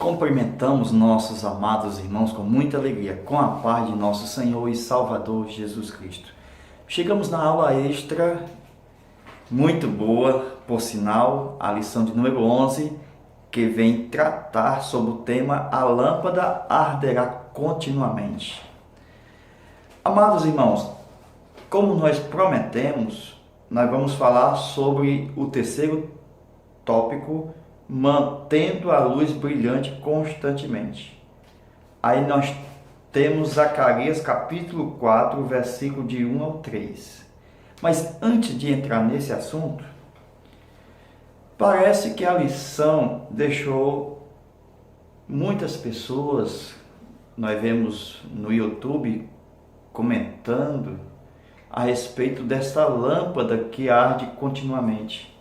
Cumprimentamos nossos amados irmãos com muita alegria, com a paz de nosso Senhor e Salvador Jesus Cristo. Chegamos na aula extra, muito boa, por sinal, a lição de número 11, que vem tratar sobre o tema A lâmpada arderá continuamente. Amados irmãos, como nós prometemos, nós vamos falar sobre o terceiro tópico, mantendo a luz brilhante constantemente. Aí nós temos Zacarias capítulo 4, versículo de 1 ao 3. Mas antes de entrar nesse assunto, parece que a lição deixou muitas pessoas, nós vemos no YouTube, comentando a respeito dessa lâmpada que arde continuamente.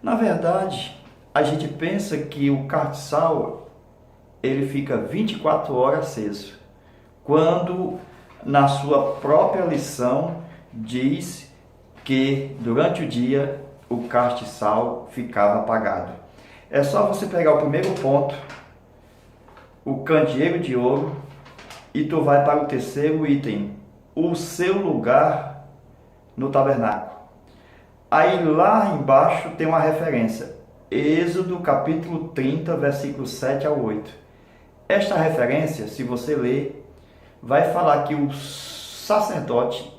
Na verdade, a gente pensa que o cartiçal ele fica 24 horas aceso, quando na sua própria lição diz que durante o dia o cartiçal ficava apagado. É só você pegar o primeiro ponto, o candeeiro de ouro, e tu vai para o terceiro item, o seu lugar no tabernáculo. Aí lá embaixo tem uma referência, Êxodo capítulo 30, versículos 7 ao 8. Esta referência, se você ler, vai falar que o sacerdote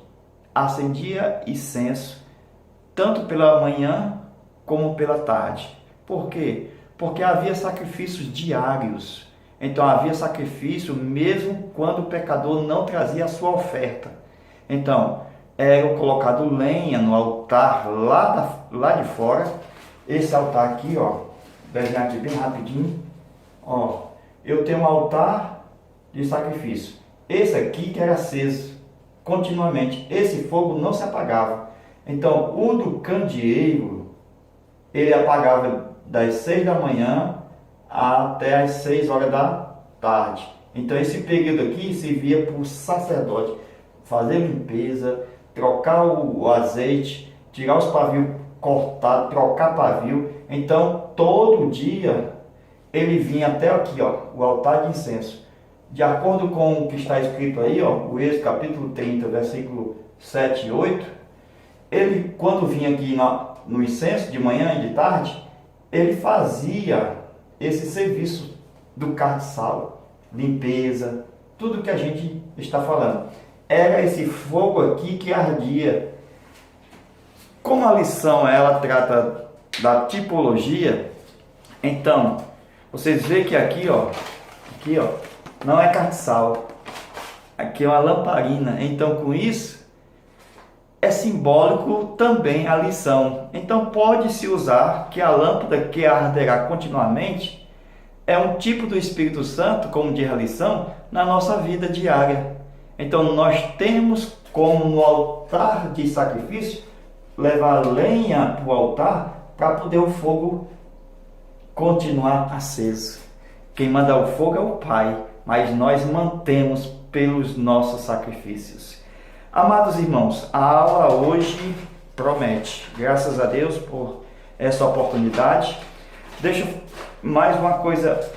acendia incenso tanto pela manhã como pela tarde. Por quê? Porque havia sacrifícios diários. Então havia sacrifício mesmo quando o pecador não trazia a sua oferta. Então, era colocado lenha no altar lá de fora. Esse altar aqui, ó, desenhar aqui bem rapidinho, ó, eu tenho um altar de sacrifício. Esse aqui que era aceso continuamente, esse fogo não se apagava. Então, o do candeeiro, ele apagava das 6 da manhã até as 6 horas da tarde. Então, esse período aqui servia para o sacerdote fazer limpeza, trocar o azeite, tirar os pavios cortar, trocar pavio. Então todo dia ele vinha até aqui, ó, o altar de incenso. De acordo com o que está escrito aí, ó, o Êxodo capítulo 30, versículo 7 e 8, ele quando vinha aqui no incenso de manhã e de tarde, ele fazia esse serviço do cartiçal, limpeza, tudo que a gente está falando. Era esse fogo aqui que ardia. Como a lição ela trata da tipologia, então vocês veem que aqui ó, não é cartiçal, aqui é uma lamparina. Então com isso é simbólico também a lição. Então pode-se usar que a lâmpada que arderá continuamente é um tipo do Espírito Santo, como diz a lição, na nossa vida diária. Então nós temos como no altar de sacrifício levar lenha para o altar para poder o fogo continuar aceso. Quem manda o fogo é o Pai, mas nós mantemos pelos nossos sacrifícios. Amados irmãos, a aula hoje promete. Graças a Deus por essa oportunidade. Deixa eu mais uma coisa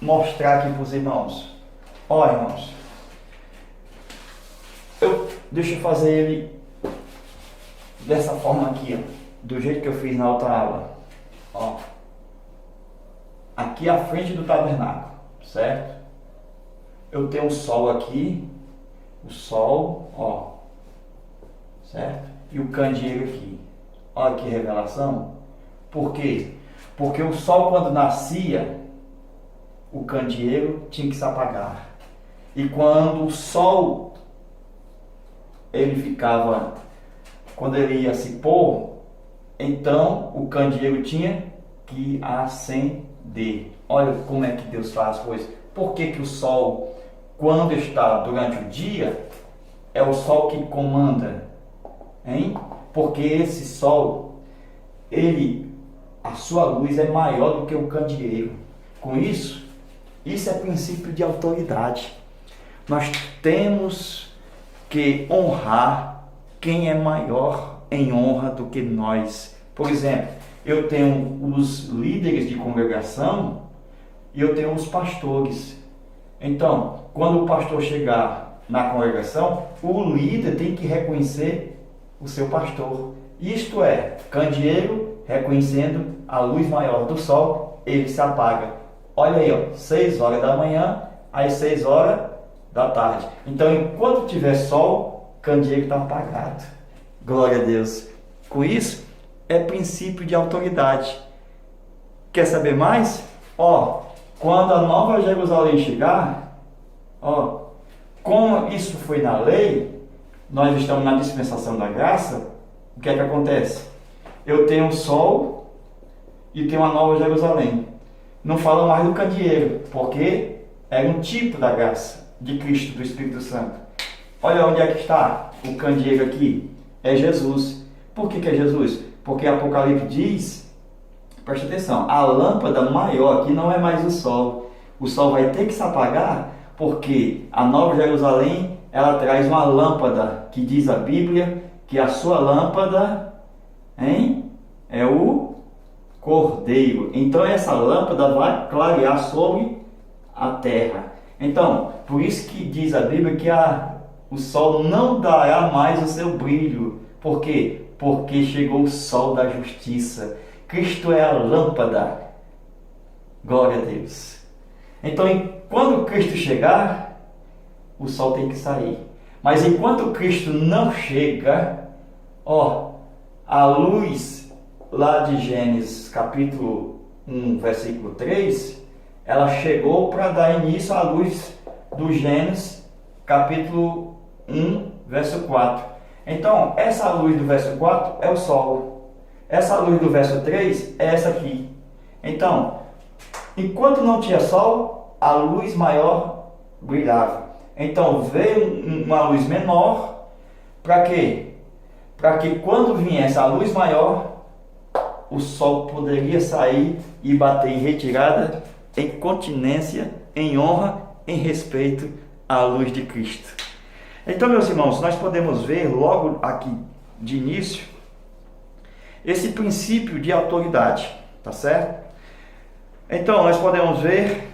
mostrar aqui para os irmãos. Ó, irmãos, deixa eu fazer ele dessa forma aqui, ó, do jeito que eu fiz na outra aula, ó, aqui à frente do tabernáculo, certo? Eu tenho o sol aqui, o sol, ó, certo? E o candeeiro aqui, olha que revelação. Por quê? Porque o sol quando nascia, o candeeiro tinha que se apagar, e quando o sol ele ficava, quando ele ia se pôr, então o candeeiro tinha que acender. Olha como é que Deus faz as coisas. Por que o sol, quando está durante o dia, é o sol que comanda? Hein? Porque esse sol, a sua luz é maior do que o candeeiro. Com isso é princípio de autoridade. Nós temos que honrar quem é maior em honra do que nós. Por exemplo, eu tenho os líderes de congregação e eu tenho os pastores. Então, quando o pastor chegar na congregação, o líder tem que reconhecer o seu pastor. Isto é, candeeiro reconhecendo a luz maior do sol, ele se apaga. Olha aí, ó, 6 horas da manhã às 6 horas da tarde. Então, enquanto tiver sol, candeeiro está apagado. Glória a Deus. Com isso, é princípio de autoridade. Quer saber mais? Quando a Nova Jerusalém chegar, como isso foi na lei, nós estamos na dispensação da graça, o que é que acontece? Eu tenho o sol e tenho a Nova Jerusalém. Não fala mais do candeeiro, porque era um tipo da graça de Cristo, do Espírito Santo. Olha onde é que está o candeeiro aqui. É Jesus. Por que é Jesus? Porque Apocalipse diz, preste atenção, a lâmpada maior aqui não é mais o sol. O sol vai ter que se apagar, porque a Nova Jerusalém, ela traz uma lâmpada, que diz a Bíblia, que a sua lâmpada, é o Cordeiro. Então essa lâmpada vai clarear sobre a terra. Então, por isso que diz a Bíblia que o sol não dará mais o seu brilho. Por quê? Porque chegou o sol da justiça. Cristo é a lâmpada. Glória a Deus. Então, quando Cristo chegar, o sol tem que sair. Mas enquanto Cristo não chega, a luz lá de Gênesis capítulo 1, versículo 3, ela chegou para dar início à luz do Gênesis capítulo 1, verso 4. Então, essa luz do verso 4 é o sol. Essa luz do verso 3 é essa aqui. Então, enquanto não tinha sol, a luz maior brilhava. Então, veio uma luz menor. Para quê? Para que quando viesse a luz maior, o sol poderia sair e bater em retirada, em continência, em honra, em respeito à luz de Cristo. Então, meus irmãos, nós podemos ver logo aqui de início esse princípio de autoridade, tá certo? Então, nós podemos ver,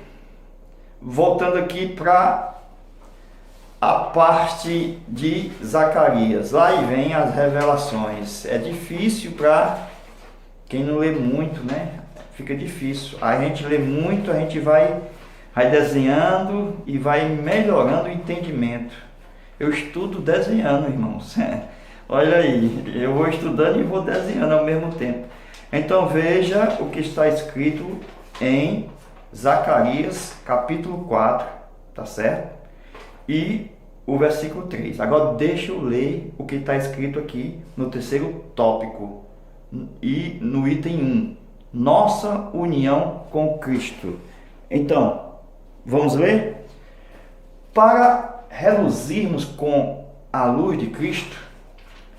voltando aqui para a parte de Zacarias, lá e vem as revelações. É difícil para quem não lê muito, né? Fica difícil. A gente lê muito, a gente vai desenhando e vai melhorando o entendimento. Eu estudo desenhando, irmãos. Olha aí, eu vou estudando e vou desenhando ao mesmo tempo. Então veja o que está escrito em Zacarias capítulo 4, tá certo? E o versículo 3. Agora deixa eu ler o que está escrito aqui no terceiro tópico e no item 1. Nossa união com Cristo. Então, vamos ler? Para reluzirmos com a luz de Cristo,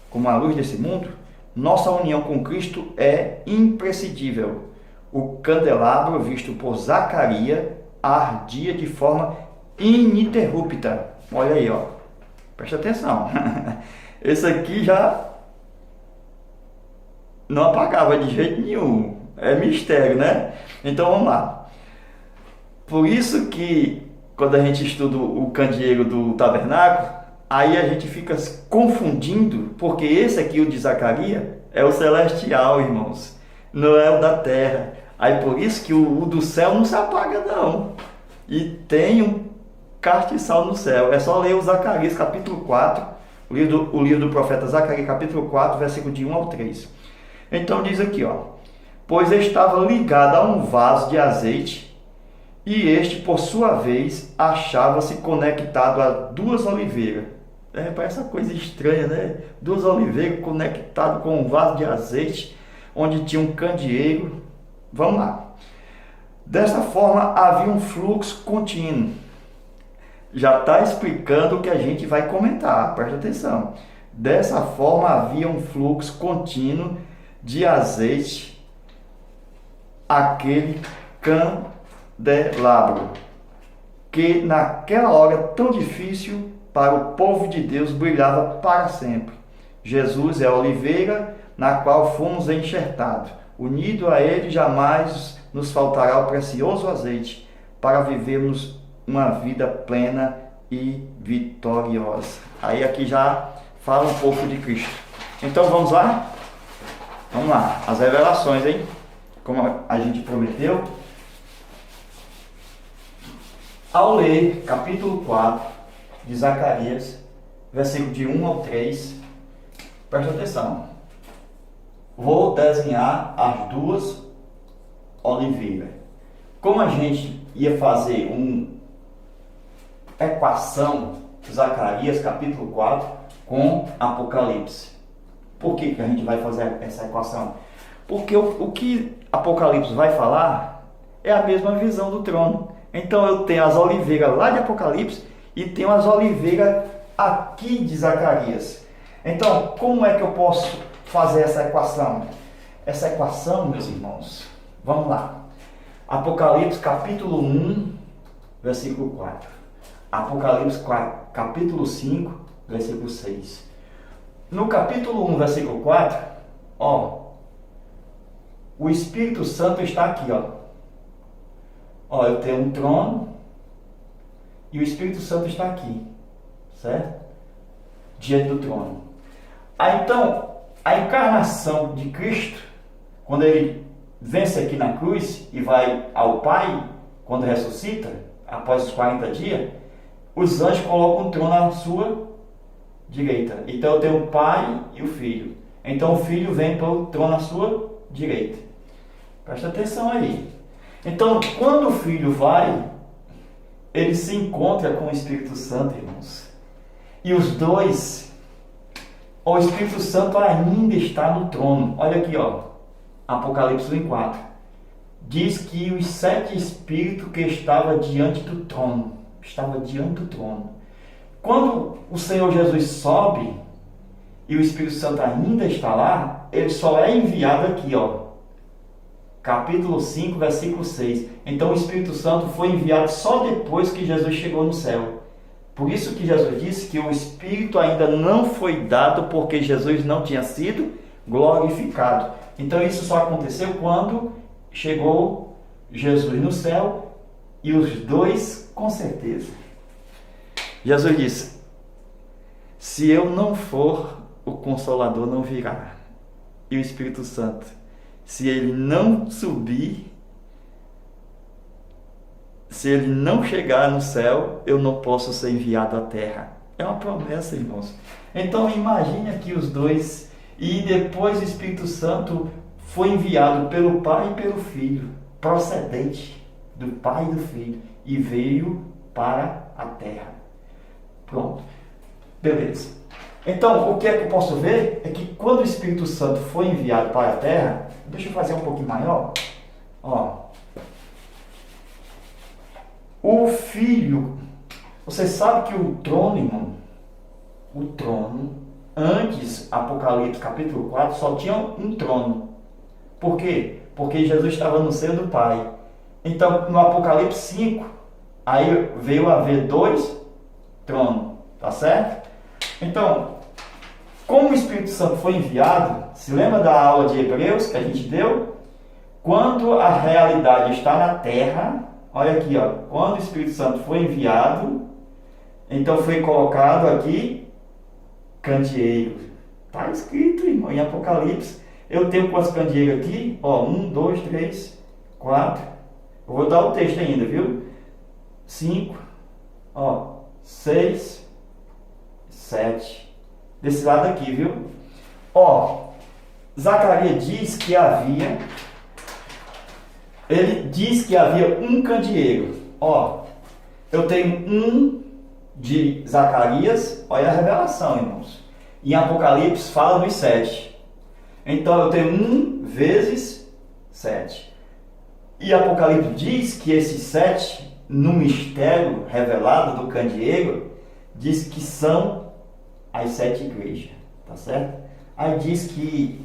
como a luz desse mundo, nossa união com Cristo é imprescindível. O candelabro visto por Zacarias ardia de forma ininterrupta. Olha aí, preste atenção. Esse aqui já não apagava de jeito nenhum. É mistério, né? Então vamos lá. Por isso que quando a gente estuda o candeeiro do tabernáculo, aí a gente fica confundindo, porque esse aqui, o de Zacarias, é o celestial, irmãos. Não é o da terra. Aí por isso que o do céu não se apaga, não. E tem um castiçal no céu. É só ler o Zacarias capítulo 4, o livro do profeta Zacarias capítulo 4, versículo de 1 ao 3. Então diz aqui, pois estava ligado a um vaso de azeite, e este, por sua vez, achava-se conectado a 2 oliveiras. Parece uma coisa estranha, né? 2 oliveiras conectadas com um vaso de azeite, onde tinha um candeeiro. Vamos lá. Desta forma, havia um fluxo contínuo. Já está explicando o que a gente vai comentar, presta atenção. Dessa forma, havia um fluxo contínuo de azeite, aquele candelabro, que naquela hora tão difícil para o povo de Deus brilhava para sempre. Jesus é a oliveira na qual fomos enxertados. Unido a ele jamais nos faltará o precioso azeite. para vivermos uma vida plena e vitoriosa. Aí aqui já fala um pouco de Cristo. Então vamos lá? Vamos lá, as revelações, hein? Como a gente prometeu. Ao ler capítulo 4 de Zacarias, versículo de 1 ao 3, presta atenção. Vou desenhar as duas oliveiras. Como a gente ia fazer uma equação de Zacarias capítulo 4 com Apocalipse. Por que a gente vai fazer essa equação? Porque o que Apocalipse vai falar é a mesma visão do trono. Então eu tenho as oliveiras lá de Apocalipse e tenho as oliveiras aqui de Zacarias. Então, como é que eu posso fazer essa equação? Essa equação, meus irmãos, vamos lá. Apocalipse capítulo 1, versículo 4. Apocalipse capítulo 5, versículo 6. No capítulo 1, versículo 4, o Espírito Santo está aqui, eu tenho um trono e o Espírito Santo está aqui, certo? Diante do trono. Então, a encarnação de Cristo, quando ele vence aqui na cruz e vai ao Pai, quando ressuscita, após os 40 dias, os anjos colocam um trono à sua direita. Então eu tenho o Pai e o Filho. Então o Filho vem para o trono à sua direita. Presta atenção aí. Então, quando o Filho vai, ele se encontra com o Espírito Santo, irmãos. E os dois, o Espírito Santo ainda está no trono. Olha aqui, Apocalipse 1:4. Diz que os 7 espíritos que estavam diante do trono, Quando o Senhor Jesus sobe e o Espírito Santo ainda está lá, ele só é enviado aqui, capítulo 5, versículo 6. Então o Espírito Santo foi enviado só depois que Jesus chegou no céu. Por isso que Jesus disse que o Espírito ainda não foi dado porque Jesus não tinha sido glorificado. Então isso só aconteceu quando chegou Jesus no céu e os dois, com certeza. Jesus disse: se eu não for, o Consolador não virá. E o Espírito Santo, se ele não subir, se ele não chegar no céu, eu não posso ser enviado à terra. É uma promessa, irmãos. Então imagine aqui os dois, e depois o Espírito Santo foi enviado pelo Pai e pelo Filho, procedente do Pai e do Filho, e veio para a terra. Pronto. Beleza. Então, o que é que eu posso ver? É que quando o Espírito Santo foi enviado para a terra, deixa eu fazer um pouquinho maior. O Filho, você sabe que o trono, irmão, antes, Apocalipse capítulo 4, só tinha um trono. Por quê? Porque Jesus estava no seio do Pai. Então, no Apocalipse 5, aí veio a haver 2 tronos, tá certo? Então, como o Espírito Santo foi enviado, se lembra da aula de Hebreus que a gente deu? Quando a realidade está na terra, olha aqui, quando o Espírito Santo foi enviado, então foi colocado aqui candeeiro. Está escrito, irmão, em Apocalipse. Eu tenho quantos candeeiros aqui? 1, 2, 3, 4. Eu vou dar o texto ainda, viu? 5, 6, 7. Desse lado aqui, viu? Zacarias diz que havia... Ele diz que havia um candeeiro. Eu tenho um de Zacarias. Olha a revelação, irmãos. Em Apocalipse fala nos 7. Então eu tenho 1 vezes 7. E Apocalipse diz que esses 7, no mistério revelado do candeeiro, diz que são as 7 igrejas, tá certo? Aí diz que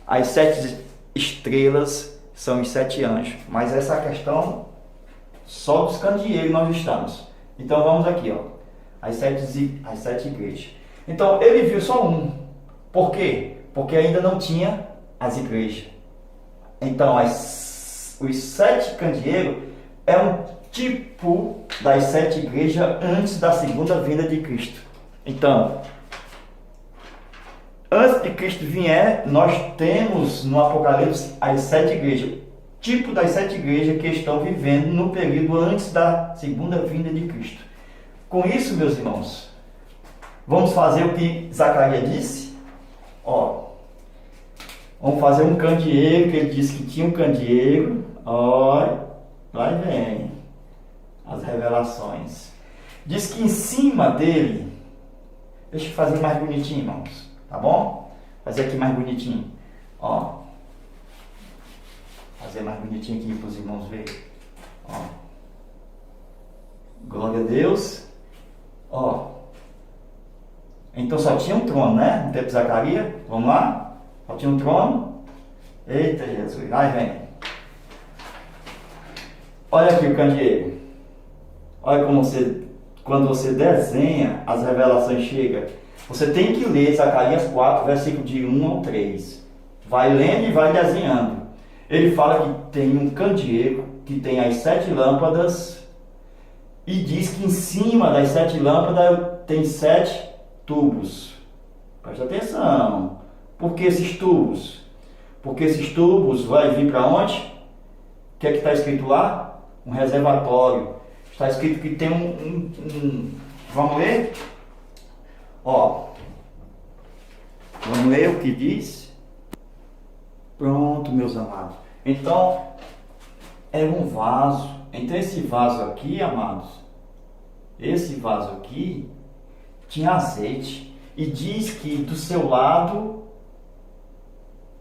as 7 estrelas são os 7 anjos, mas essa questão só dos candeeiros nós estamos. Então vamos aqui, as 7 igrejas. Então ele viu só um. Por quê? Porque ainda não tinha as igrejas. Então os 7 candeeiros tipo das 7 igrejas antes da segunda vinda de Cristo. Então, antes de Cristo vier, nós temos no Apocalipse as 7 igrejas, tipo das 7 igrejas que estão vivendo no período antes da segunda vinda de Cristo. Com isso, meus irmãos, vamos fazer o que Zacarias disse? Vamos fazer um candeeiro, que ele disse que tinha um candeeiro. Olha, lá vem as revelações. Diz que em cima dele, deixa eu fazer mais bonitinho, irmãos, tá bom? Fazer aqui mais bonitinho, fazer mais bonitinho aqui para os irmãos verem, glória a Deus, então só tinha um trono, né? No tempo de Zacarias, vamos lá, só tinha um trono. Eita Jesus, aí vem. Olha aqui o candeeiro. Olha como quando você desenha, as revelações chegam. Você tem que ler Zacarias 4, versículo de 1 ao 3. Vai lendo e vai desenhando. Ele fala que tem um candeeiro, que tem as 7 lâmpadas, e diz que em cima das 7 lâmpadas tem 7 tubos. Presta atenção. Por que esses tubos? Porque esses tubos vai vir para onde? O que é que está escrito lá? Um reservatório. Está escrito que tem vamos ler? Vamos ler o que diz? Pronto, meus amados. Então, era um vaso. Então, esse vaso aqui, amados, esse vaso aqui tinha azeite. E diz que do seu lado,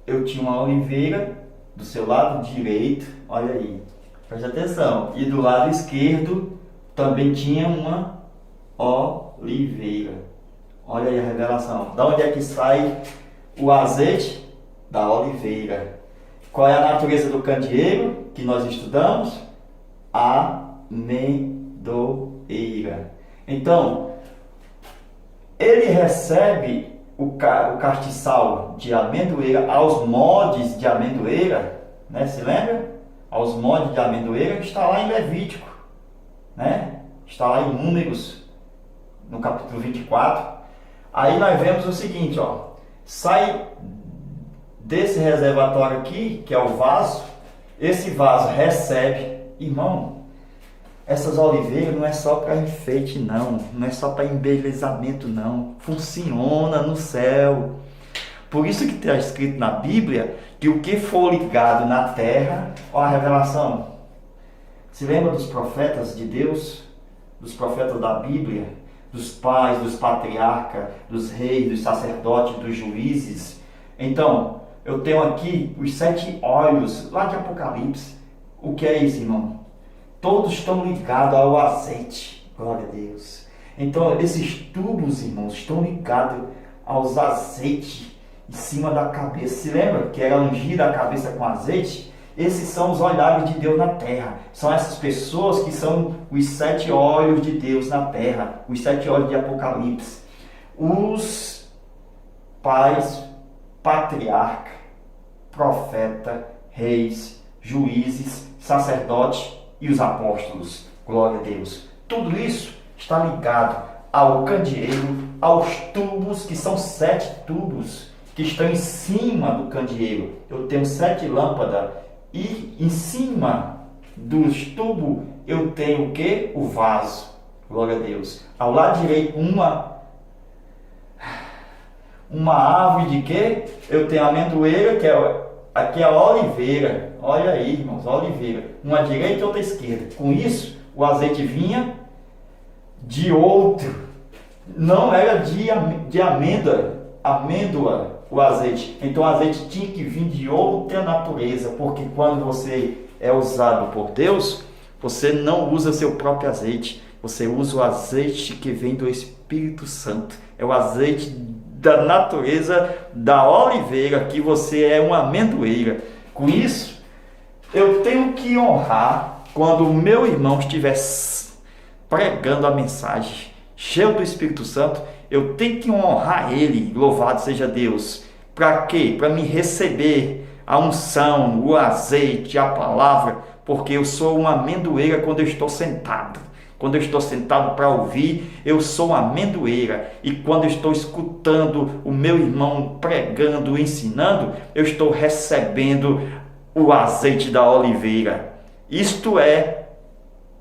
eu tinha uma oliveira, do seu lado direito, olha aí, preste atenção, e do lado esquerdo também tinha uma oliveira. Olha aí a revelação. Da onde é que sai o azeite? Da oliveira. Qual é a natureza do candeeiro que nós estudamos? Amendoeira. Então, ele recebe o castiçal de amendoeira aos modos de amendoeira, né? Se lembra? Aos modos de amendoeira, que está lá em Levítico, né? Está lá em Números, no capítulo 24. Aí nós vemos o seguinte, sai desse reservatório aqui, que é o vaso, esse vaso recebe, irmão, essas oliveiras não é só para enfeite não é só para embelezamento não, funciona no céu. Por isso que está escrito na Bíblia que o que for ligado na terra, a revelação. Se lembra dos profetas de Deus, dos profetas da Bíblia, dos pais, dos patriarcas, dos reis, dos sacerdotes, dos juízes? Então, eu tenho aqui os 7 olhos lá de Apocalipse. O que é isso, irmão? Todos estão ligados ao azeite, glória a Deus. Então, esses tubos, irmãos, estão ligados aos azeites em cima da cabeça. Se lembra que era ungida a cabeça com azeite? Esses são os olhares de Deus na terra. São essas pessoas que são os 7 olhos de Deus na terra, os 7 olhos de Apocalipse. Os pais, patriarca, profeta, reis, juízes, sacerdotes e os apóstolos, glória a Deus. Tudo isso está ligado ao candeeiro, aos tubos, que são 7 tubos que estão em cima do candeeiro. Eu tenho 7 lâmpadas e em cima dos tubos eu tenho o que? O vaso, glória a Deus. Ao lado direito uma árvore de quê? Eu tenho a amendoeira, que aqui é a oliveira. Olha aí, irmãos, a oliveira. Uma à direita e outra à esquerda. Com isso, o azeite vinha de outro. Não era de amêndoa o azeite. Então o azeite tinha que vir de outra natureza. Porque quando você é usado por Deus, você não usa seu próprio azeite. Você usa o azeite que vem do Espírito Santo. É o azeite da natureza da oliveira, que você é uma amendoeira. Com isso, eu tenho que honrar quando o meu irmão estiver pregando a mensagem, cheio do Espírito Santo. Eu tenho que honrar ele, louvado seja Deus. Para quê? Para me receber a unção, o azeite, a palavra, porque eu sou uma amendoeira quando eu estou sentado. Quando eu estou sentado para ouvir, eu sou uma amendoeira. E quando eu estou escutando o meu irmão pregando, ensinando, eu estou recebendo o azeite da oliveira. Isto é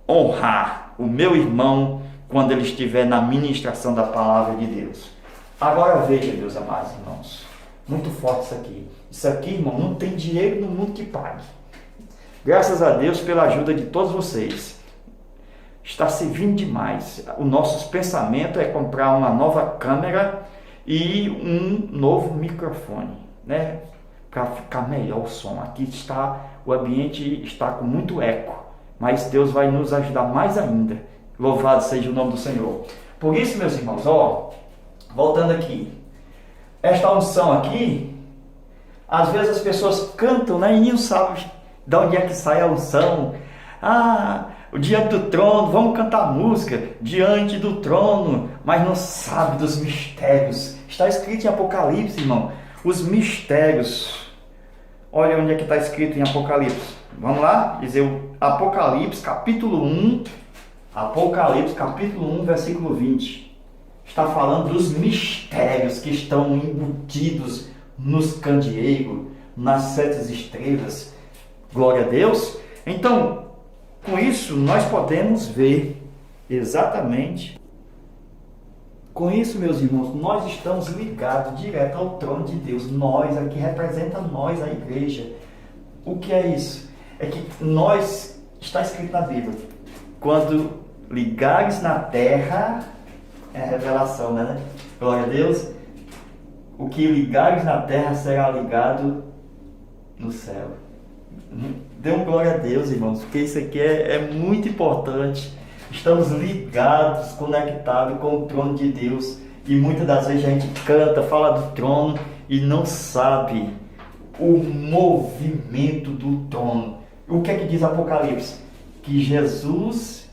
honrar o meu irmão quando ele estiver na ministração da palavra de Deus. Agora veja, meus amados irmãos, muito forte isso aqui. Isso aqui, irmão, não tem dinheiro no mundo que pague. Graças a Deus pela ajuda de todos vocês. Está servindo demais. O nosso pensamento é comprar uma nova câmera e um novo microfone, né? Para ficar melhor o som. Aqui está, o ambiente está com muito eco, mas Deus vai nos ajudar mais ainda. Louvado seja o nome do Senhor. Por isso, meus irmãos, voltando aqui, esta unção aqui, às vezes as pessoas cantam, né, e não sabem de onde é que sai a unção. O diante do trono, vamos cantar música, diante do trono, mas não sabe dos mistérios. Está escrito em Apocalipse, irmão, os mistérios. Olha onde é que está escrito em Apocalipse. Vamos lá, dizer o Apocalipse, capítulo 1, versículo 20. Está falando dos mistérios que estão embutidos nos candeeiros, nas 7 estrelas. Glória a Deus. Então, com isso, nós podemos ver exatamente. Com isso, meus irmãos, nós estamos ligados direto ao trono de Deus. Nós, aqui representa nós, a igreja. O que é isso? É que nós, está escrito na Bíblia, quando ligares na terra, é a revelação, né? Glória a Deus. O que ligares na terra será ligado no céu. Dê um glória a Deus, irmãos, porque isso aqui é muito importante. Estamos ligados, conectados com o trono de Deus. E muitas das vezes a gente canta, fala do trono e não sabe o movimento do trono. O que é que diz Apocalipse? Que Jesus,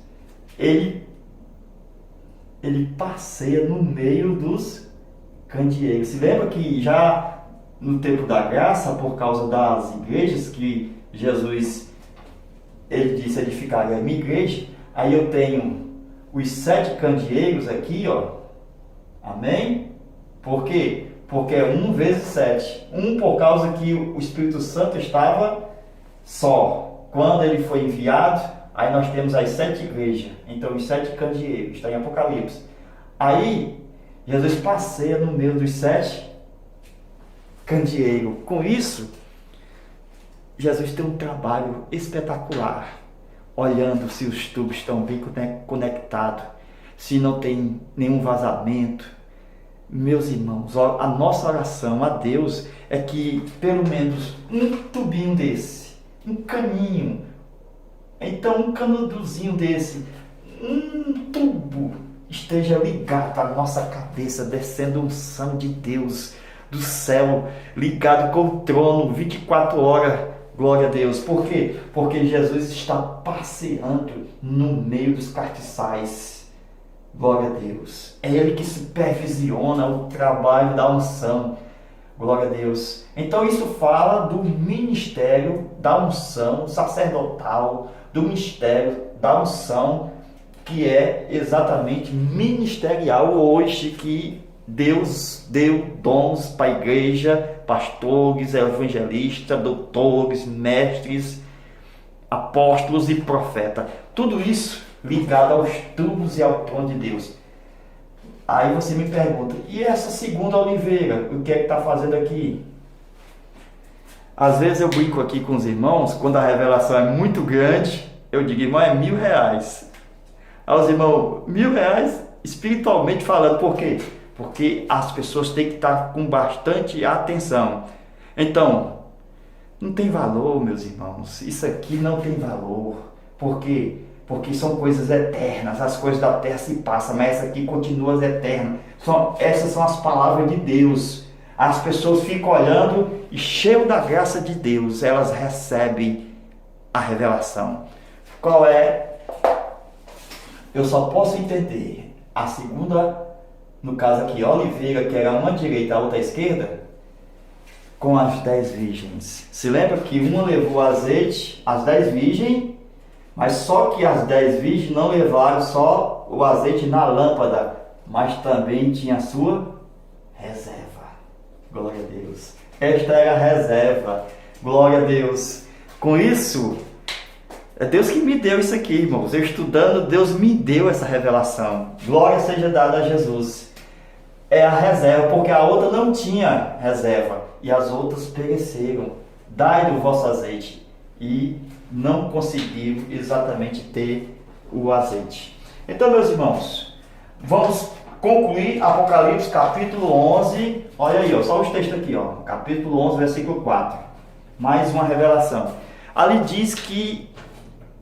ele passeia no meio dos candeeiros. Se lembra que já no tempo da graça, por causa das igrejas que Jesus, ele disse edificaria a minha igreja, aí eu tenho os 7 candeeiros aqui, amém? Por quê? Porque é 1 vezes 7. Por causa que o Espírito Santo estava só. Quando ele foi enviado, aí nós temos as 7 igrejas. Então os 7 candeeiros, está em Apocalipse. Aí Jesus passeia no meio dos 7 candeeiros. Com isso, Jesus tem um trabalho espetacular, olhando se os tubos estão bem conectados, se não tem nenhum vazamento. Meus irmãos, a nossa oração a Deus é que pelo menos um tubinho desse, um caninho, então um canudozinho desse, um tubo esteja ligado à nossa cabeça, descendo unção de Deus do céu, ligado com o trono 24 horas. Glória a Deus. Por quê? Porque Jesus está passeando no meio dos castiçais. Glória a Deus. É Ele que supervisiona o trabalho da unção. Glória a Deus. Então isso fala do ministério da unção sacerdotal, do ministério da unção, que é exatamente ministerial hoje, que Deus deu dons para a igreja, pastores, evangelistas, doutores, mestres, apóstolos e profetas. Tudo isso ligado aos tubos e ao trono de Deus. Aí você me pergunta, e essa segunda oliveira, o que é que está fazendo aqui? Às vezes eu brinco aqui com os irmãos, quando a revelação é muito grande, eu digo, irmão, é R$1.000. Aí os irmãos, R$1.000, espiritualmente falando, por quê? Porque as pessoas têm que estar com bastante atenção. Então, não tem valor, meus irmãos. Isso aqui não tem valor. Por quê? Porque são coisas eternas. As coisas da terra se passam, mas essa aqui continua eterna. Essas são as palavras de Deus. As pessoas ficam olhando e, cheio da graça de Deus, elas recebem a revelação. Qual é? Eu só posso entender a segunda, no caso aqui, oliveira, que era uma à direita, a outra à esquerda, com as 10 virgens. Se lembra que uma levou azeite, as 10 virgens, mas só que as 10 virgens não levaram só o azeite na lâmpada, mas também tinha a sua reserva. Glória a Deus. Esta era a reserva. Glória a Deus. Com isso, é Deus que me deu isso aqui, irmãos. Eu estudando, Deus me deu essa revelação. Glória seja dada a Jesus. É a reserva, porque a outra não tinha reserva e as outras pereceram. Dai do vosso azeite. E não conseguiram exatamente ter o azeite. Então, meus irmãos, vamos concluir Apocalipse capítulo 11. Olha aí, ó, só os textos aqui, ó. Capítulo 11, versículo 4. Mais uma revelação. Ali diz que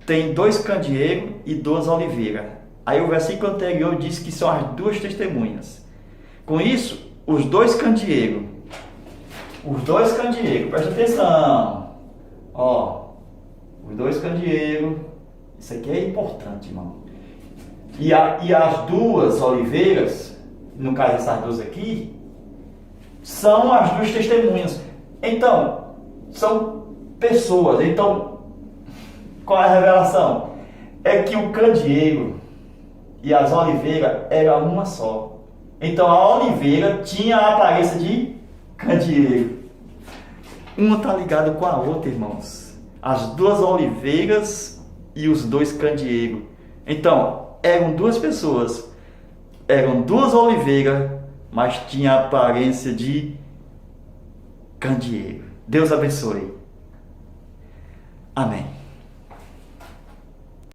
tem 2 candeeiros e 2 oliveiras. Aí o versículo anterior diz que são as 2 testemunhas. Com isso, os 2 candeeiros, presta atenção, ó, os 2 candeeiros, isso aqui é importante, irmão, e as 2 oliveiras, no caso essas 2 aqui, são as 2 testemunhas. Então, são pessoas. Então, qual é a revelação? É que o candeeiro e as oliveiras eram uma só. Então a oliveira tinha a aparência de candeeiro. Uma está ligada com a outra, irmãos. As 2 oliveiras e os 2 candeeiros. Então, eram 2 pessoas. Eram 2 oliveiras, mas tinha a aparência de candeeiro. Deus abençoe. Amém.